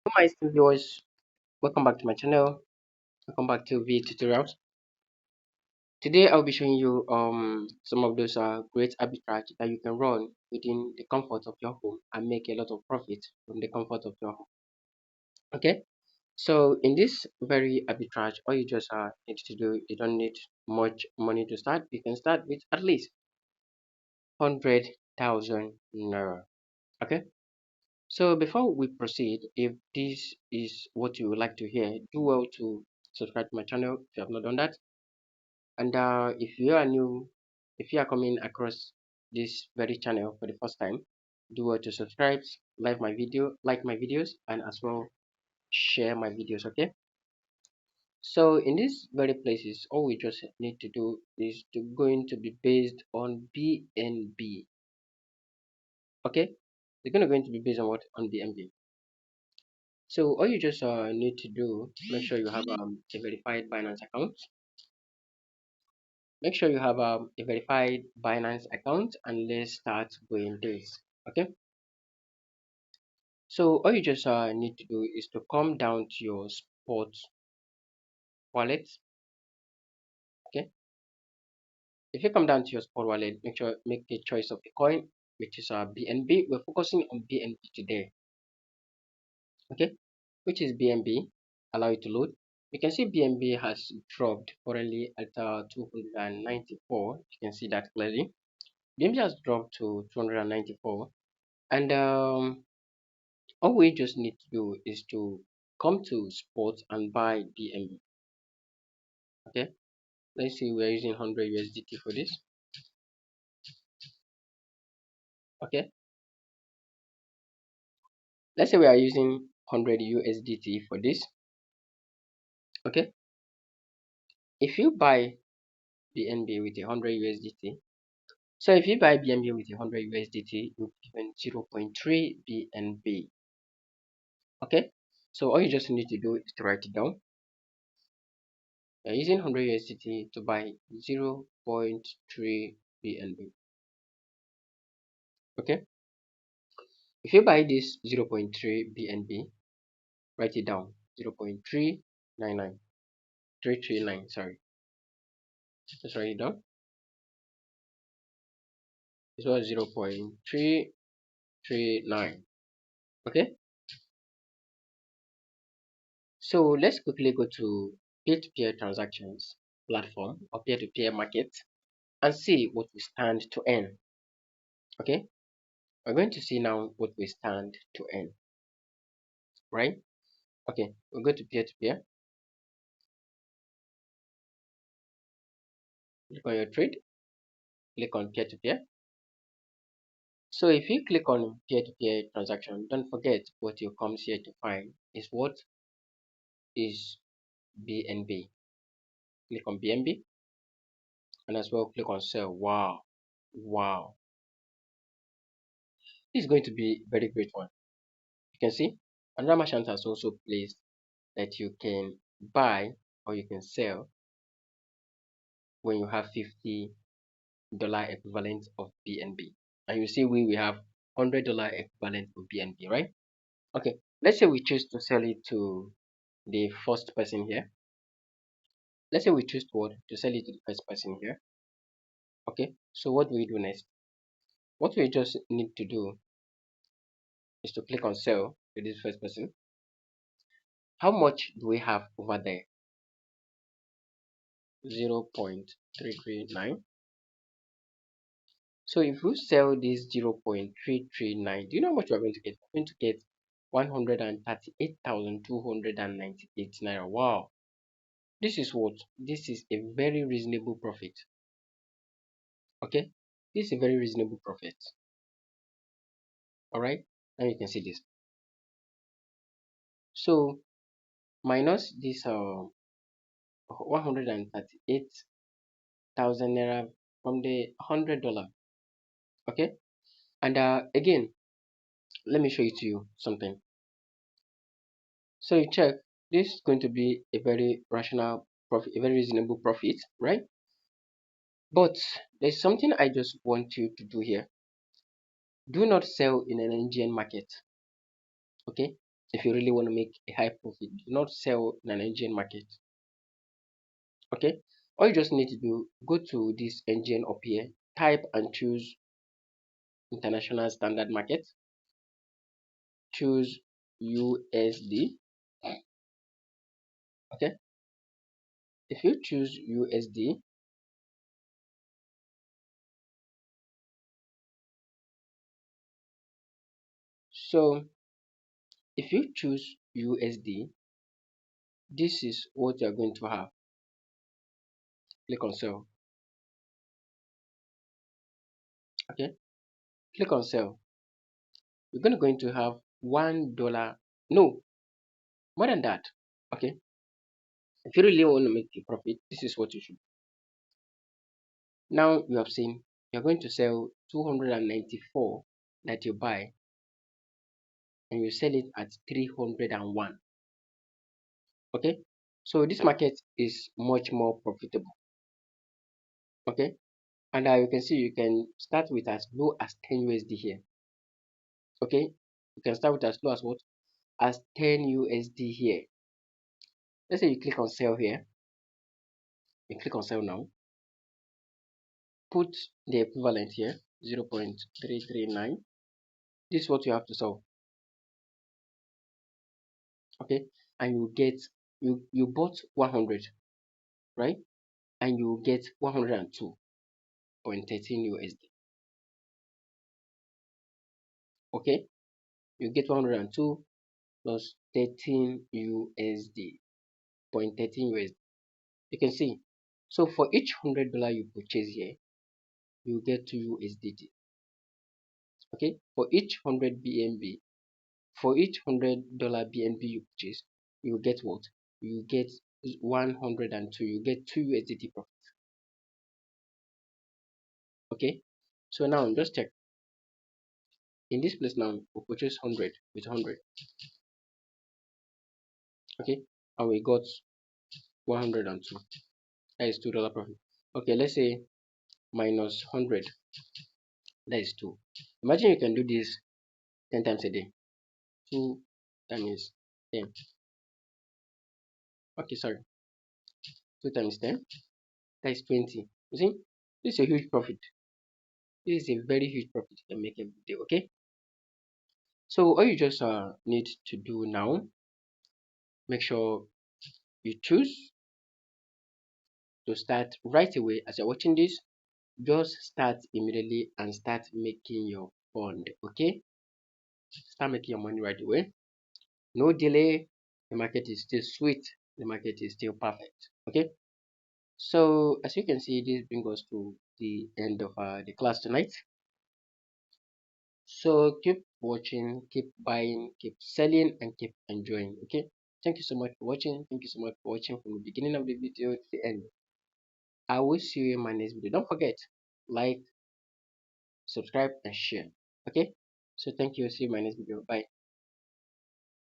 My esteemed viewers, welcome back to my channel. Welcome back to V tutorials. Today I'll be showing you some of those great arbitrage that you can run within the comfort of your home and make a lot of profit from the comfort of your home. Okay, so in this very arbitrage, all you just need to do, you don't need much money to start. You can start with at least 100,000 naira. Okay. So before we proceed, if this is what you would like to hear, do well to subscribe to my channel if you have not done that. And if you are new, if you are coming across this very channel for the first time, do well to subscribe, like my videos, and as well share my videos. Okay. So in these very places, all we just need to do is going to be based on BNB. Okay, they're going to be based on what, on BNB. So all you just need to do, make sure you have a verified Binance account. Make sure you have a verified Binance account, and let's start going this. Okay. So all you just need to do is to come down to your spot wallet. Okay. If you come down to your spot wallet, make a choice of a coin, which is BNB. We're focusing on BNB today. Okay, which is BNB. Allow it to load. You can see BNB has dropped currently at 294. You can see that clearly. BNB has dropped to 294, and all we just need to do is to come to spot and buy BNB. Okay, let's see, we're using 100 USDT for this. Okay, let's say we are using 100 USDT for this. Okay, if you buy BNB with 100 USDT, so if you buy BNB with 100 USDT, you'll be given 0.3 BNB. Okay, so all you just need to do is to write it down. You're using 100 USDT to buy 0.3 BNB. Okay, if you buy this 0.3 BNB, write it down, 0.399, 339, sorry. Just write it down. This was 0.339. Okay, so let's quickly go to peer-to-peer transactions platform or peer-to-peer market and see what we stand to earn. Okay, we're going to see now what we stand to earn, right? Okay, we'll go to peer-to-peer, click on your trade, click on peer-to-peer. So if you click on peer-to-peer transaction, don't forget what you comes here to find is what is BNB. Click on BNB and as well click on sell. Wow, wow, this is going to be a very great one. You can see another merchant has also placed that you can buy or you can sell when you have $50 equivalent of BNB. And you see we have $100 equivalent of BNB, right? Okay, let's say we choose to sell it to the first person here. Let's say we choose to sell it to the first person here. Okay, so what do we do next? What we just need to do is to click on sell to this first person. How much do we have over there? 0.339. So if you sell this 0.339, do you know how much we're going to get? We're going to get 138,298 naira. Wow, this is what? This is a very reasonable profit. Okay, this is a very reasonable profit. All right, now you can see this. So minus this 138,000 naira from the $100. Okay, and again, let me show it to you something. So you check, this is going to be a very rational profit, a very reasonable profit, right? But there's something I just want you to do here. Do not sell in an Nigerian market. Okay, If you really want to make a high profit, do not sell in an engine market. Okay, all you just need to do, go to this engine up here, type and choose international standard market, choose USD. Okay, if you choose USD, so if you choose USD, this is what you're going to have. Click on sell. Okay, click on sell. You're going to have $1, no, more than that. Okay, if you really want to make a profit, this is what you should. Now you have seen you're going to sell 294 that you buy, and you sell it at 301. Okay, so this market is much more profitable. Okay, and you can see you can start with as low as 10 USD here. Okay, you can start with as low as what? As 10 USD here. Let's say you click on sell here. You click on sell now. Put the equivalent here, 0.339. This is what you have to sell. Okay, and you get, you bought 100, right? And you get 102.13 USD. Okay, you get 102 plus 13 USD, 0.13 USD. You can see, so for each $100 you purchase here, you get 2 USDT. Okay, for each 100 BNB, for each $100 BNB you purchase, you get what? You get 102. You get 2 USDT profit. Okay, so now just check. In this place now, we purchase 100 with 100. Okay, and we got 102. That is $2 profit. Okay, let's say minus 100. That is 2. Imagine you can do this 10 times a day. 2 times 10. Okay, sorry. 2 times 10. That is 20. You see, this is a huge profit. This is a very huge profit you can make every day. Okay, so all you just need to do now, make sure you choose to start right away. As you're watching this, just start immediately and start making your fund. Okay, start making your money right away. No delay. The market is still sweet. The market is still perfect. Okay, so as you can see, this brings us to the end of the class tonight. So keep watching, keep buying, keep selling, and keep enjoying. Okay, thank you so much for watching. Thank you so much for watching from the beginning of the video to the end. I will see you in my next video. Don't forget, like, subscribe, and share. Okay, so thank you. See you in my next video. Bye.